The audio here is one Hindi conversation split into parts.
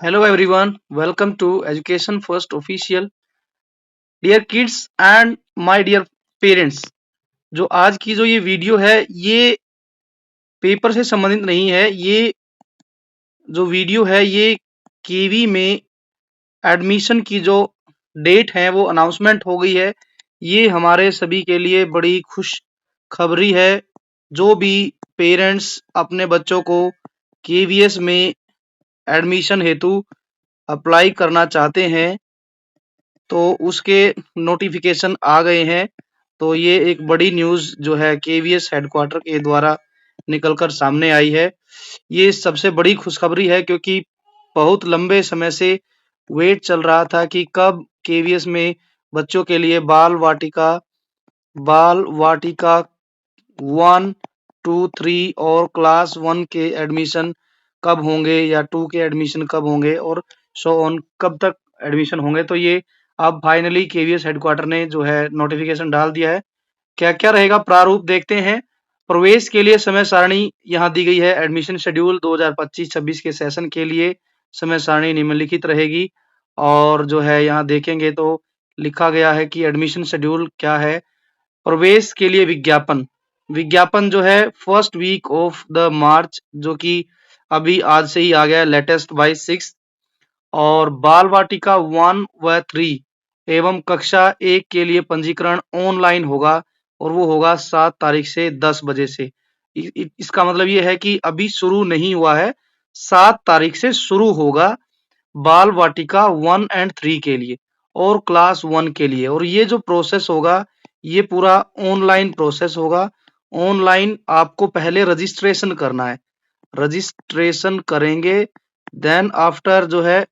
Hello everyone, welcome to Education First Official. Dear kids and my dear parents, जो आज की जो ये वीडियो है ये पेपर से संबंधित नहीं है। ये जो वीडियो है ये केवी में एडमिशन की जो डेट है वो अनाउंसमेंट हो गई है। ये हमारे सभी के लिए बड़ी खुश खबरी है। जो भी पेरेंट्स अपने बच्चों को केवीएस में एडमिशन हेतु अप्लाई करना चाहते हैं तो उसके नोटिफिकेशन आ गए हैं। तो ये एक बड़ी न्यूज़ जो है केवीएस हेडक्वार्टर के द्वारा निकलकर सामने आई है। ये सबसे बड़ी खुशखबरी है क्योंकि बहुत लंबे समय से वेट चल रहा था कि कब केवीएस में बच्चों के लिए बाल वाटिका 1, 2, 3 और क्लास 1 के एडमिशन कब होंगे या 2 के एडमिशन कब होंगे और सो ऑन कब तक एडमिशन होंगे। तो ये अब फाइनली केवीएस हेडक्वार्टर ने जो है नोटिफिकेशन डाल दिया है। क्या-क्या रहेगा प्रारूप देखते हैं। प्रवेश के लिए समय सारणी यहाँ दी गई है। एडमिशन शेड्यूल 2025-26 के सेशन के लिए समय सारणी निम्नलिखित रहेगी और जो है यहाँ देखेंगे तो लिखा गया है कि एडमिशन शेड्यूल क्या है। प्रवेश के लिए विज्ञापन जो है फर्स्ट वीक ऑफ द मार्च जो कि अभी आज से ही आ गया है लेटेस्ट बाय 6 और बाल वाटिका 1 व 3 एवं कक्षा 1 के लिए पंजीकरण ऑनलाइन होगा और वो होगा 7 तारीख से 10 बजे से। इसका मतलब ये है कि अभी शुरू नहीं हुआ है, 7 तारीख से शुरू होगा बाल वाटिका 1 एंड 3 के लिए और क्लास 1 के लिए। और ये जो प्रोसेस होगा ये पूरा ऑनलाइन प्रोसेस होगा। ऑनलाइन आपको पहले रजिस्ट्रेशन करना है। रजिस्ट्रेशन करेंगे देन आफ्टर जो है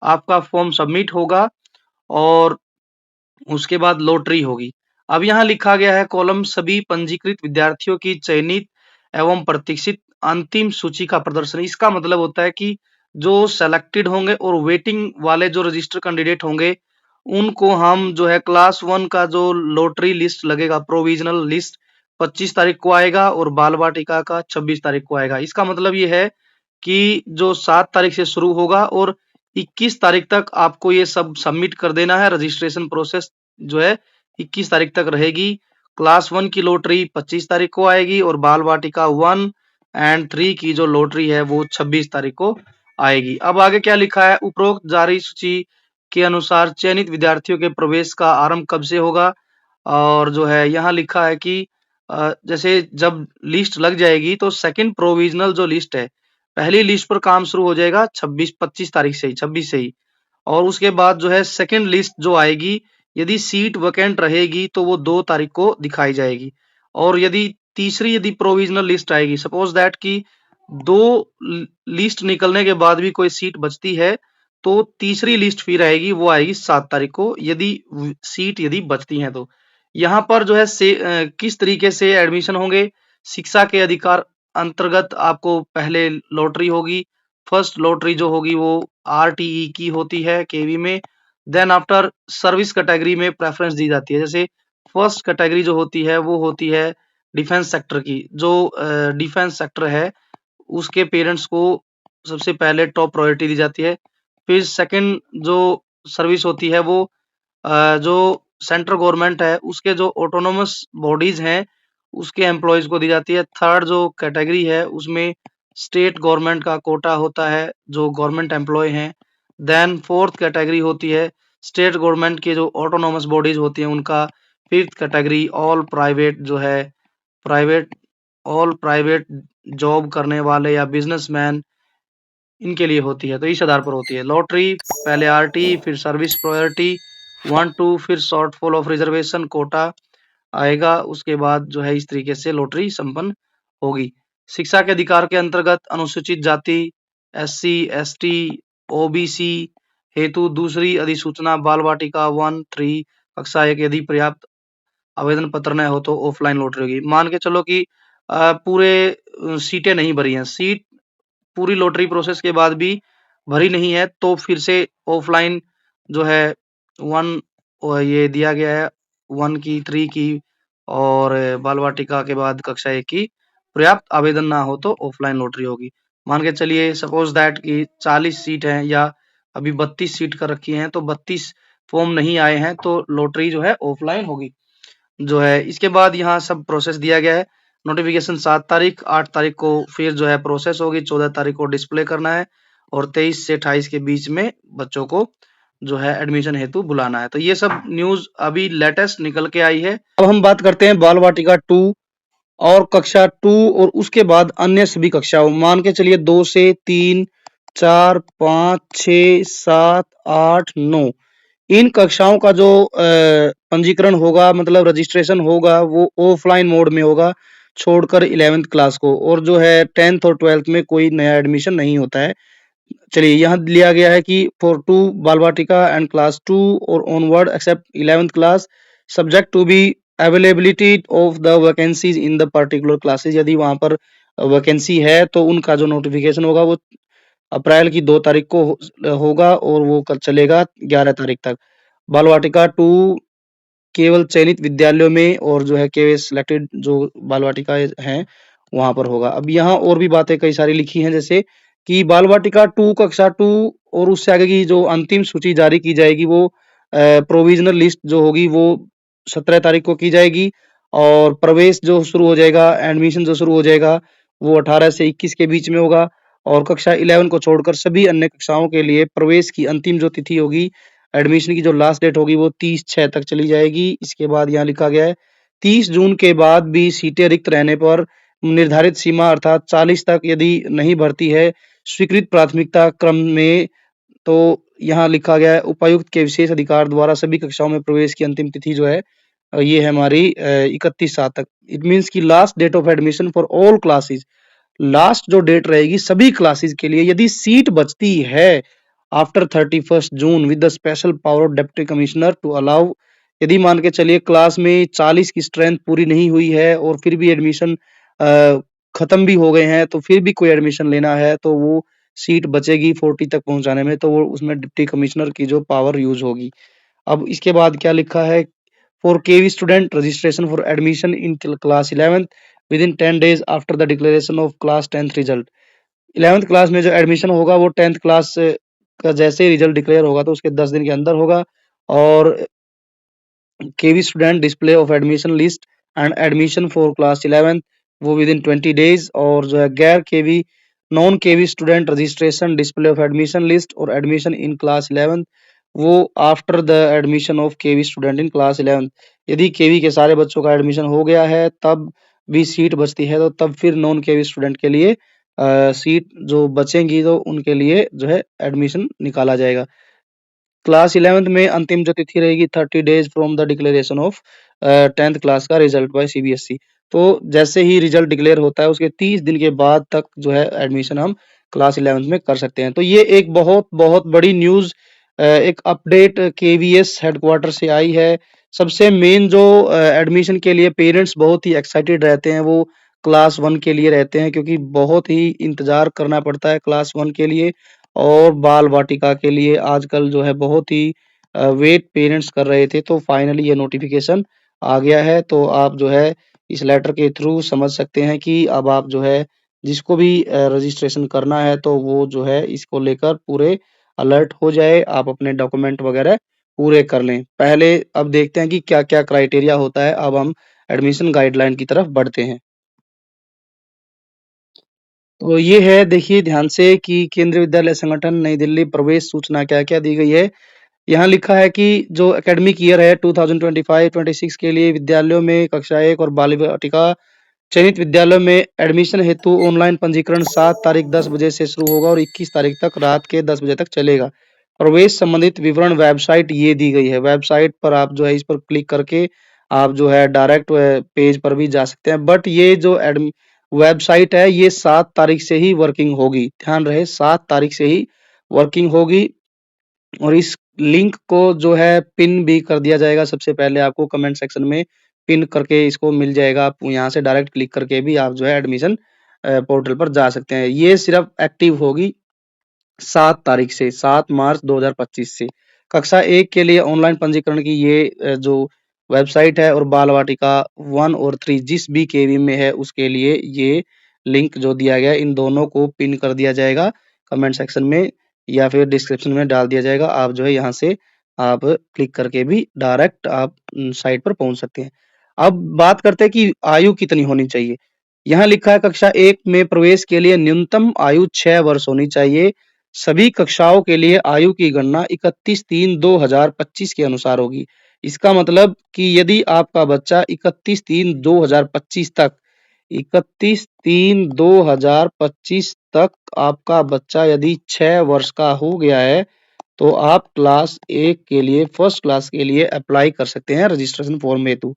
आपका फॉर्म सबमिट होगा और उसके बाद लॉटरी होगी। अब यहाँ लिखा गया है कॉलम सभी पंजीकृत विद्यार्थियों की चयनित एवं प्रतीक्षित अंतिम सूची का प्रदर्शन। इसका मतलब होता है कि जो सेलेक्टेड होंगे और वेटिंग वाले जो रजिस्टर कैंडिडेट होंगे उनको हम जो है क्लास 1 का जो लॉटरी लिस्ट लगेगा प्रोविजनल लिस्ट 25 तारीख को आएगा और बाल वाटिका का 26 तारीख को आएगा। इसका मतलब ये है कि जो 7 तारीख से शुरू होगा और 21 तारीख तक आपको ये सब सबमिट कर देना है। रजिस्ट्रेशन प्रोसेस जो है 21 तारीख तक रहेगी। क्लास 1 की लॉटरी 25 तारीख को आएगी और बाल वाटिका 1 एंड 3 की जो लॉटरी है वो 26 तारीख को आएगी। अब आगे क्या लिखा है, उपरोक्त जारी सूची के अनुसार चयनित विद्यार्थियों के प्रवेश का आरंभ कब से होगा। और जो है यहाँ लिखा है कि जैसे जब लिस्ट लग जाएगी तो सेकंड प्रोविजनल जो लिस्ट है, पहली लिस्ट पर काम शुरू हो जाएगा 25 तारीख से ही 26 से ही और उसके बाद जो है सेकंड लिस्ट जो आएगी यदि सीट वैकेंट रहेगी तो वो 2 तारीख को दिखाई जाएगी और यदि प्रोविजनल लिस्ट आएगी सपोज दैट कि 2 लिस्ट निकलने के बाद भी कोई सीट बचती है तो तीसरी लिस्ट फिर आएगी, वो आएगी 7 तारीख को यदि बचती हैं तो। यहाँ पर जो है किस तरीके से एडमिशन होंगे, शिक्षा के अधिकार अंतर्गत आपको पहले लॉटरी होगी। फर्स्ट लॉटरी जो होगी वो आरटीई की होती है केवी में। देन आफ्टर सर्विस कैटेगरी में प्रेफरेंस दी जाती है। जैसे फर्स्ट कैटेगरी जो होती है वो होती है डिफेंस सेक्टर की। जो डिफेंस सेक्टर है उसके पेरेंट्स को सबसे पहले टॉप प्रायोरिटी दी जाती है। फिर सेकंड जो सर्विस होती है वो जो सेंट्रल गवर्नमेंट है उसके जो ऑटोनोमस बॉडीज हैं उसके एम्प्लॉयज को दी जाती है। थर्ड जो कैटेगरी है उसमें स्टेट गवर्नमेंट का कोटा होता है जो गवर्नमेंट एम्प्लॉय हैं। देन फोर्थ कैटेगरी होती है स्टेट गवर्नमेंट के जो ऑटोनोमस बॉडीज होती हैं उनका। Fifth category private all private job करने वाले या बिजनेसमैन इनके लिए होती है। तो इस आधार पर होती है लॉटरी, पहले आरटी फिर सर्विस प्रायोरिटी 1-2 फिर शॉर्टफॉल ऑफ रिजर्वेशन कोटा आएगा। उसके बाद जो है इस तरीके से लॉटरी संपन्न होगी। शिक्षा के अधिकार के अंतर्गत अनुसूचित जाति एससी एसटी ओबीसी हेतु दूसरी अधिसूचना बाल वाटिका 1-3 कक्षा 1 यदि पर्याप्त आवेदन पत्र न हो तो ऑफलाइन लॉटरी होगी। मान के चलो कि पूरे सीटें नहीं भरी हैं, सीट पूरी लॉटरी प्रोसेस के बाद भी भरी नहीं है तो फिर से ऑफलाइन जो है 1 ये दिया गया है 1 की 3 की और बाल वाटिका के बाद कक्षा 1 की पर्याप्त आवेदन ना हो तो ऑफलाइन लॉटरी होगी। मान के चलिए सपोज दैट कि 40 सीट हैं या अभी 32 सीट कर रखी हैं, तो 32 फॉर्म नहीं आए हैं तो लॉटरी जो है ऑफलाइन होगी जो है। इसके बाद यहाँ सब प्रोसेस दिया गया है। नोटिफिकेशन 7 तारीख, 8 तारीख को फिर जो है प्रोसेस होगी, 14 तारीख को डिस्प्ले करना है और 23 से 28 के बीच में बच्चों को जो है एडमिशन हेतु बुलाना है। तो ये सब न्यूज अभी लेटेस्ट निकल के आई है। अब हम बात करते हैं बाल वाटिका 2 और कक्षा 2 और उसके बाद अन्य सभी कक्षाओं, मान के चलिए 2 से 3, 4, 5, 6, 7, 8, 9 इन कक्षाओं का जो पंजीकरण होगा, मतलब रजिस्ट्रेशन होगा, वो ऑफलाइन मोड में होगा, छोड़कर 11th क्लास को। और जो है 10th और 12th में कोई नया एडमिशन नहीं होता है। चलिए यहाँ लिया गया है कि फॉर 2 बाल वाटिका एंड क्लास 2 और onward except 11th class subject to be availability of the vacancies in the particular classes. यदि वहां पर वैकेंसी है तो उनका जो नोटिफिकेशन होगा वो अप्रैल की 2 तारीख को होगा और वो कल चलेगा 11 तारीख तक। बाल वाटिका 2 केवल चयनित विद्यालयों में और जो है केवल सिलेक्टेड जो बाल वाटिकाएं हैं वहां पर होगा। अब यहाँ और भी बातें कई सारी लिखी हैं, जैसे कि बाल वाटिका 2 कक्षा 2 और उससे आगे की जो अंतिम सूची जारी की जाएगी वो प्रोविजनल लिस्ट जो होगी वो 17 तारीख को की जाएगी और प्रवेश जो शुरू हो जाएगा, एडमिशन जो शुरू हो जाएगा वो 18 से 21 के बीच में होगा। और कक्षा 11 को छोड़कर सभी अन्य कक्षाओं के लिए प्रवेश की अंतिम जो तिथि होगी, एडमिशन की जो लास्ट डेट होगी वो 30/6 तक चली जाएगी। इसके बाद यहाँ लिखा गया है 30 जून के बाद भी सीटें रिक्त रहने पर निर्धारित सीमा अर्थात 40 तक यदि नहीं भर्ती है स्वीकृत प्राथमिकता क्रम में, तो यहाँ लिखा गया है उपायुक्त के विशेष अधिकार द्वारा सभी कक्षाओं में प्रवेश की अंतिम तिथि जो है ये है हमारी 31/7 तक। इट मीन्स की last date of admission for all classes, last जो डेट रहेगी सभी क्लासेस के लिए यदि सीट बचती है after 31 June with the special power of deputy commissioner to allow. यदि मान के चलिए क्लास में 40 की स्ट्रेंथ पूरी नहीं हुई है और फिर भी एडमिशन खत्म भी हो गए हैं तो फिर भी कोई एडमिशन लेना है तो वो सीट बचेगी 40 तक पहुंचाने में, तो वो उसमें डिप्टी कमिश्नर की जो पावर यूज होगी। अब इसके बाद क्या लिखा है, for KV student registration for admission in class 11th within 10 days after the declaration of class 10th result. 11th class में जो एडमिशन होगा वो 10th क्लास का जैसे ही रिजल्ट डिक्लेयर होगा तो उसके 10 दिन के अंदर होगा। और KV student display of admission list and admission for class 11 वो विद इन 20 days। और जो है गैर KV non KV student registration display of admission list और एडमिशन इन क्लास 11 वो after the admission of KV student in class 11। यदि केवी के सारे बच्चों का एडमिशन हो गया है तब भी सीट बचती है तो तब फिर नॉन केवी स्टूडेंट के लिए सीट जो बचेंगी तो उनके लिए जो है एडमिशन निकाला जाएगा। क्लास 11th में अंतिम जो तिथि रहेगी 30 days from the declaration of 10th class का रिजल्ट बाय सीबीएसई। तो जैसे ही रिजल्ट डिक्लेयर होता है उसके 30 दिन के बाद तक जो है एडमिशन हम क्लास 11th में कर सकते हैं। तो ये एक बहुत बहुत बड़ी न्यूज, एक अपडेट केवीएस हेडक्वार्टर से आई है। सबसे मेन जो एडमिशन के लिए पेरेंट्स बहुत ही एक्साइटेड रहते हैं वो क्लास 1 के लिए रहते हैं, क्योंकि बहुत ही इंतजार करना पड़ता है क्लास 1 के लिए और बाल वाटिका के लिए आजकल जो है बहुत ही वेट पेरेंट्स कर रहे थे। तो फाइनली ये नोटिफिकेशन आ गया है, तो आप जो है इस लेटर के थ्रू समझ सकते हैं कि अब आप जो है जिसको भी रजिस्ट्रेशन करना है तो वो जो है इसको लेकर पूरे अलर्ट हो जाए, आप अपने डॉक्यूमेंट वगैरह पूरे कर लें पहले। अब देखते हैं कि क्या क्या क्राइटेरिया होता है, अब हम एडमिशन गाइडलाइन की तरफ बढ़ते हैं। तो ये है, देखिए ध्यान से कि केंद्रीय विद्यालय संगठन नई दिल्ली प्रवेश सूचना क्या क्या दी गई है। यहाँ लिखा है कि जो एकेडमिक ईयर है 2025-26 के लिए विद्यालयों में कक्षा 1 और बाल वाटिका चयनित विद्यालयों में एडमिशन हेतु ऑनलाइन पंजीकरण 7 तारीख 10 बजे से शुरू होगा और 21 तारीख तक रात के 10 बजे तक चलेगा। प्रवेश संबंधित विवरण वेबसाइट ये दी गई है, वेबसाइट पर आप जो है इस पर क्लिक करके आप जो है डायरेक्ट पेज पर भी जा सकते हैं। बट ये जो वेबसाइट है ये 7 तारीख से ही वर्किंग होगी, ध्यान रहे 7 तारीख से ही वर्किंग होगी। और इस लिंक को जो है पिन भी कर दिया जाएगा, सबसे पहले आपको कमेंट सेक्शन में पिन करके इसको मिल जाएगा, आप यहाँ से डायरेक्ट क्लिक करके भी आप जो है एडमिशन पोर्टल पर जा सकते हैं। ये सिर्फ एक्टिव होगी 7 तारीख से, 7 मार्च 2025 से। कक्षा 1 के लिए ऑनलाइन पंजीकरण की ये जो वेबसाइट है और बाल वाटिका 1 और 3 जिस भी केवी में है उसके लिए ये लिंक जो दिया गया है इन दोनों को पिन कर दिया जाएगा कमेंट सेक्शन में या फिर डिस्क्रिप्शन में डाल दिया जाएगा। आप जो है यहाँ से आप क्लिक करके भी डायरेक्ट आप साइट पर पहुंच सकते हैं। अब बात करते हैं कि आयु कितनी होनी चाहिए। यहाँ लिखा है कक्षा 1 में प्रवेश के लिए न्यूनतम आयु 6 वर्ष होनी चाहिए। सभी कक्षाओं के लिए आयु की गणना 31/3/2025 के अनुसार होगी। इसका मतलब कि यदि आपका बच्चा 31/3/2025 तक 31/3/2025 तक आपका बच्चा यदि 6 वर्ष का हो गया है तो आप क्लास 1 के लिए फर्स्ट क्लास के लिए अप्लाई कर सकते हैं रजिस्ट्रेशन फॉर्म हेतु।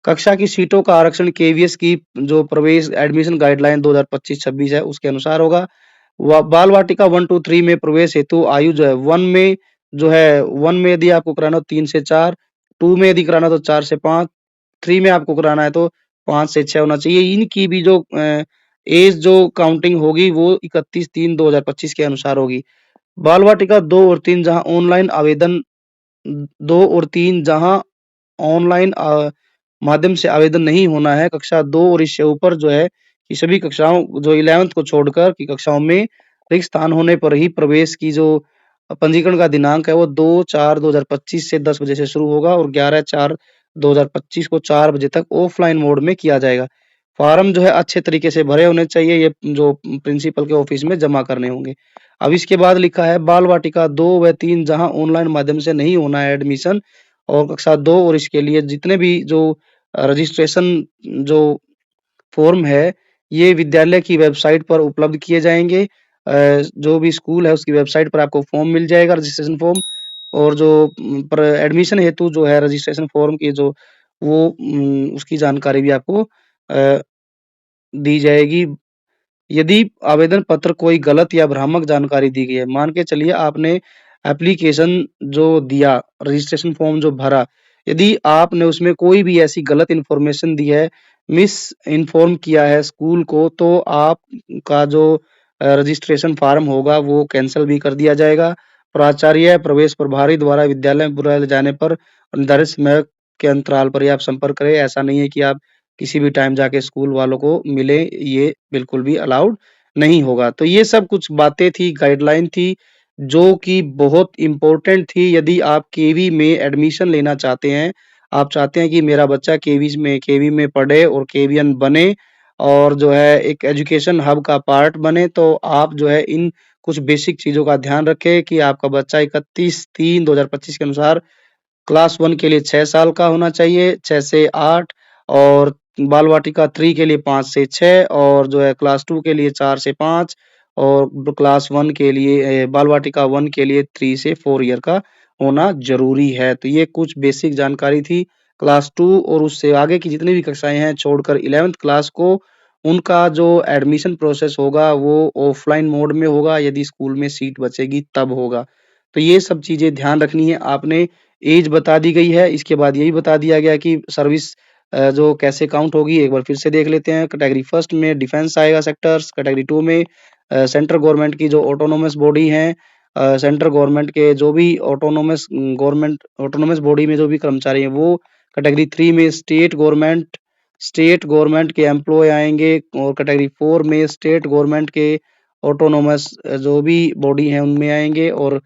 कक्षा की सीटों का आरक्षण केवीएस की जो प्रवेश एडमिशन गाइडलाइन 2025-26 है उसके अनुसार होगा। बाल वाटिका 1-3 में प्रवेश हेतु आयु जो है 1 में यदि आपको कराना हो 3 से 4, 2 में यदि कराना तो 4 से 5, 3 में आपको कराना है तो 5 से 6 होना चाहिए। इनकी भी जो एज जो काउंटिंग होगी वो 31/3/2025 के अनुसार होगी। बाल वाटिका 2 और 3 जहां ऑनलाइन आवेदन 2 और 3 जहां ऑनलाइन माध्यम से आवेदन नहीं होना है। कक्षा 2 और इससे ऊपर जो है कि सभी कक्षाओं जो 11th को छोड़कर की कक्षाओं में रिक्त स्थान होने पर ही प्रवेश की जो पंजीकरण का दिनांक है वो 2/4/2025 से 10 बजे से शुरू होगा और 11/4/2025 को 4 बजे तक ऑफलाइन मोड में किया जाएगा। फॉर्म जो है अच्छे तरीके से भरे होने चाहिए, ये जो प्रिंसिपल के ऑफिस में जमा करने होंगे। अब इसके बाद लिखा है बाल वाटिका 2 व 3 जहां ऑनलाइन माध्यम से नहीं होना है एडमिशन और कक्षा 2 और इसके लिए जितने भी जो रजिस्ट्रेशन जो फॉर्म है ये विद्यालय की वेबसाइट पर उपलब्ध किए जाएंगे। जो भी स्कूल है उसकी वेबसाइट पर आपको फॉर्म मिल जाएगा रजिस्ट्रेशन फॉर्म और जो एडमिशन हेतु जो है रजिस्ट्रेशन फॉर्म की जो वो उसकी जानकारी भी आपको दी जाएगी। यदि आवेदन पत्र कोई गलत या भ्रामक जानकारी दी गई है, मान के चलिए आपने एप्लीकेशन जो दिया रजिस्ट्रेशन फॉर्म जो भरा, यदि आपने उसमें कोई भी ऐसी गलत इन्फॉर्मेशन दी है, मिस इन्फॉर्म किया है स्कूल को तो आपका जो रजिस्ट्रेशन फॉर्म होगा वो कैंसिल भी कर दिया जाएगा। प्राचार्य प्रवेश प्रभारी द्वारा विद्यालय में बुलाए जाने पर निर्धारित समय के अंतराल पर ही आप संपर्क करें। ऐसा नहीं है कि आप किसी भी टाइम जाके स्कूल वालों को मिले, ये बिल्कुल भी अलाउड नहीं होगा। तो ये सब कुछ बातें थी, गाइडलाइन थी जो कि बहुत इम्पोर्टेंट थी। यदि आप केवी में एडमिशन लेना चाहते हैं, आप चाहते हैं कि मेरा बच्चा केवी में पढ़े और केवीएन बने और जो है एक एजुकेशन हब का पार्ट बने, तो आप जो है इन कुछ बेसिक चीज़ों का ध्यान रखें कि आपका बच्चा 31/3/2025 के अनुसार क्लास 1 के लिए 6 साल का होना चाहिए, 6 से 8 और बाल वाटिका 3 के लिए 5 से 6 और जो है क्लास 2 के लिए 4 से 5 और क्लास 1 के लिए बाल वाटिका 1 के लिए 3 से 4 ईयर का होना ज़रूरी है। तो ये कुछ बेसिक जानकारी थी। क्लास 2 और उससे आगे की जितनी भी कक्षाएँ हैं छोड़कर 11th क्लास को उनका जो एडमिशन प्रोसेस होगा वो ऑफलाइन मोड में होगा, यदि स्कूल में सीट बचेगी तब होगा। तो ये सब चीज़ें ध्यान रखनी है आपने। एज बता दी गई है, इसके बाद यही बता दिया गया कि सर्विस जो कैसे काउंट होगी एक बार फिर से देख लेते हैं। कैटेगरी फर्स्ट में डिफेंस आएगा सेक्टर्स, कैटेगरी 2 में सेंट्रल गवर्नमेंट की जो ऑटोनोमस बॉडी हैं, सेंट्रल गवर्नमेंट के जो भी ऑटोनोमस बॉडी में जो भी कर्मचारी हैं वो, कैटेगरी 3 में स्टेट गवर्नमेंट के एम्प्लॉय आएंगे और कैटेगरी 4 में स्टेट गवर्नमेंट के ऑटोनोमस जो भी बॉडी हैं उनमें आएंगे और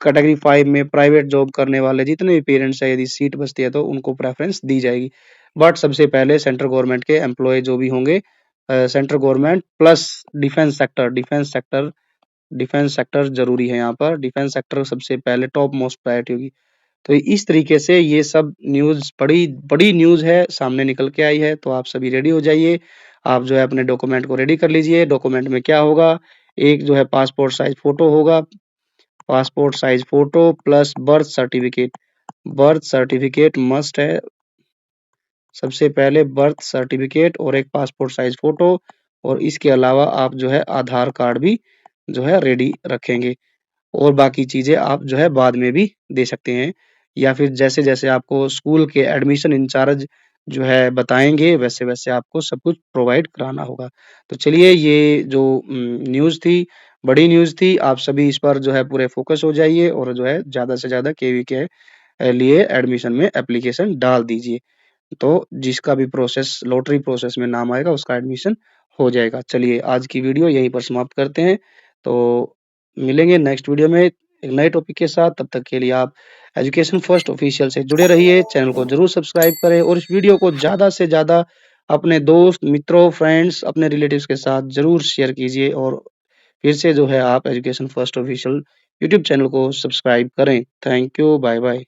कैटेगरी 5 में प्राइवेट जॉब करने वाले जितने भी पेरेंट्स हैं यदि सीट बचती है तो उनको प्रेफरेंस दी जाएगी। बट सबसे पहले सेंट्रल गवर्नमेंट के एम्प्लॉय जो भी होंगे, central government plus defence sector जरूरी है यहाँ पर। डिफेंस सेक्टर सबसे पहले टॉप मोस्ट प्रायोरिटी होगी। तो इस तरीके से ये सब न्यूज़ बड़ी बड़ी न्यूज़ है सामने निकल के आई है। तो आप सभी रेडी हो जाइए। आप जो है अपने डॉक्यूमेंट को रेडी कर लीजिए। डॉक्यूमेंट में क्या होगा, एक जो है पासपोर्ट साइज फोटो होगा, passport size photo plus birth certificate must है। सबसे पहले बर्थ सर्टिफिकेट और एक पासपोर्ट साइज फोटो और इसके अलावा आप जो है आधार कार्ड भी जो है रेडी रखेंगे और बाकी चीज़ें आप जो है बाद में भी दे सकते हैं या फिर जैसे-जैसे आपको स्कूल के एडमिशन इंचार्ज जो है बताएँगे वैसे-वैसे आपको सब कुछ प्रोवाइड कराना होगा। तो चलिए ये जो न्यूज़ थी, बड़ी न्यूज़ थी। आप सभी इस पर जो है पूरे फ़ोकस हो जाइए और जो है ज़्यादा से ज़्यादा केवी के लिए एडमिशन में एप्लीकेशन डाल दीजिए। तो जिसका भी प्रोसेस लॉटरी प्रोसेस में नाम आएगा उसका एडमिशन हो जाएगा। चलिए आज की वीडियो यहीं पर समाप्त करते हैं। तो मिलेंगे नेक्स्ट वीडियो में एक नए टॉपिक के साथ। तब तक के लिए आप एजुकेशन फर्स्ट ऑफिशियल से जुड़े रहिए। चैनल को ज़रूर सब्सक्राइब करें और इस वीडियो को ज़्यादा से ज़्यादा अपने दोस्त, मित्रों, फ्रेंड्स, अपने रिलेटिव्स के साथ ज़रूर शेयर कीजिए और फिर से जो है आप education first official YouTube channel को सब्सक्राइब करें। Thank you. Bye bye.